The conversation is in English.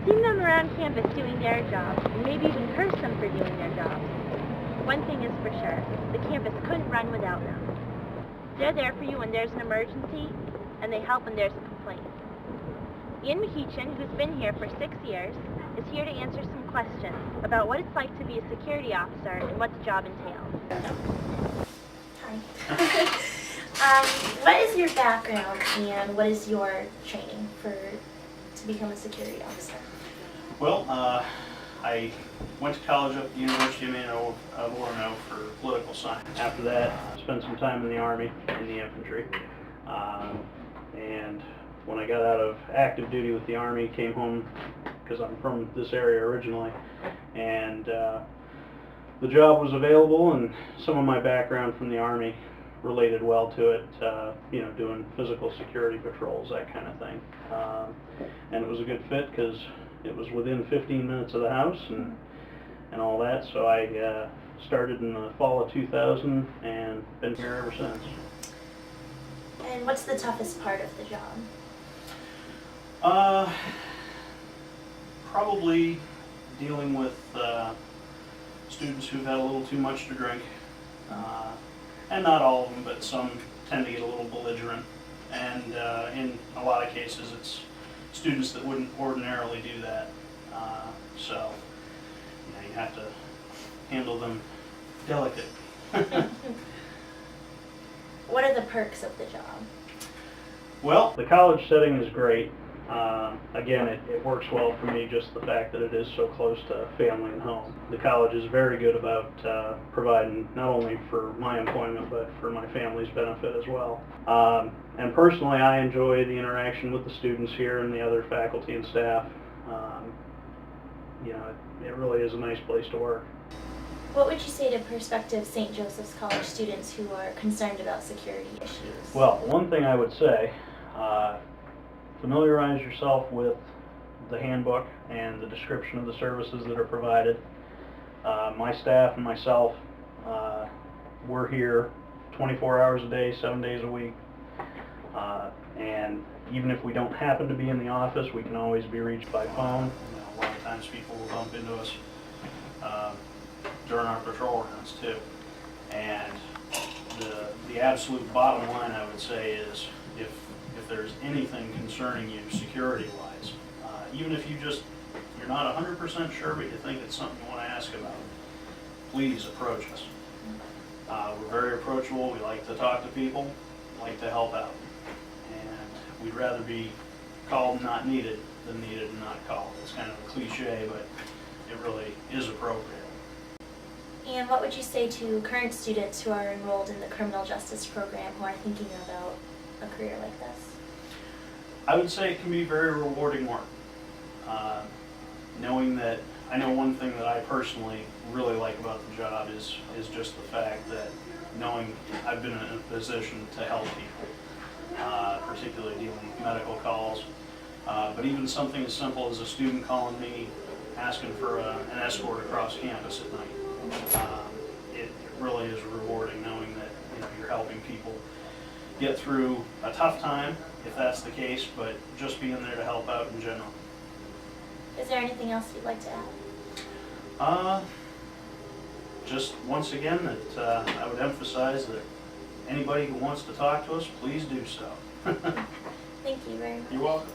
Seeing them around campus doing their jobs, and maybe even curse them for doing their jobs. One thing is for sure, the campus couldn't run without them. They're there for you when there's an emergency, and they help when there's a complaint. Ian McEachin, who's been here for 6 years, is here to answer some questions about what it's like to be a security officer and what the job entails. Hi. What is your background and what is your training to become a security officer? Well, I went to college up at the University of Orono for political science. After that, I spent some time in the Army, in the infantry. And when I got out of active duty with the Army, came home, because I'm from this area originally, and the job was available, and some of my background from the Army related well to it, doing physical security patrols, that kind of thing. And it was a good fit because it was within 15 minutes of the house and all that, so I started in the fall of 2000 and been here ever since. And what's the toughest part of the job? Probably dealing with students who've had a little too much to drink, and not all of them, but some tend to get a little belligerent, and in a lot of cases it's students that wouldn't ordinarily do that, so you have to handle them delicately. What are the perks of the job? Well, the college setting is great. Again, it works well for me, just the fact that it is so close to family and home. The college is very good about providing not only for my employment, but for my family's benefit as well. And personally, I enjoy the interaction with the students here and the other faculty and staff. It really is a nice place to work. What would you say to prospective St. Joseph's College students who are concerned about security issues? Well, one thing I would say, familiarize yourself with the handbook and the description of the services that are provided. My staff and myself, we're here 24 hours a day, 7 days a week. And even if we don't happen to be in the office, we can always be reached by phone. A lot of times people will bump into us during our patrol runs too. And the absolute bottom line, I would say, is if there's anything concerning you security-wise, even if you're not 100% sure, but you think it's something you want to ask about, please approach us. We're very approachable. We like to talk to people, like to help out. And we'd rather be called and not needed than needed and not called. It's kind of a cliche, but it really is appropriate. And what would you say to current students who are enrolled in the criminal justice program who are thinking about a career like this? I would say it can be very rewarding work. Knowing that, I know one thing that I personally really like about the job is just the fact that knowing I've been in a position to help people, particularly dealing with medical calls, but even something as simple as a student calling me asking for an escort across campus at night. It really is rewarding knowing that you're helping people get through a tough time, if that's the case, but just being there to help out in general. Is there anything else you'd like to add? Just once again that I would emphasize that anybody who wants to talk to us, please do so. Thank you very much. You're welcome.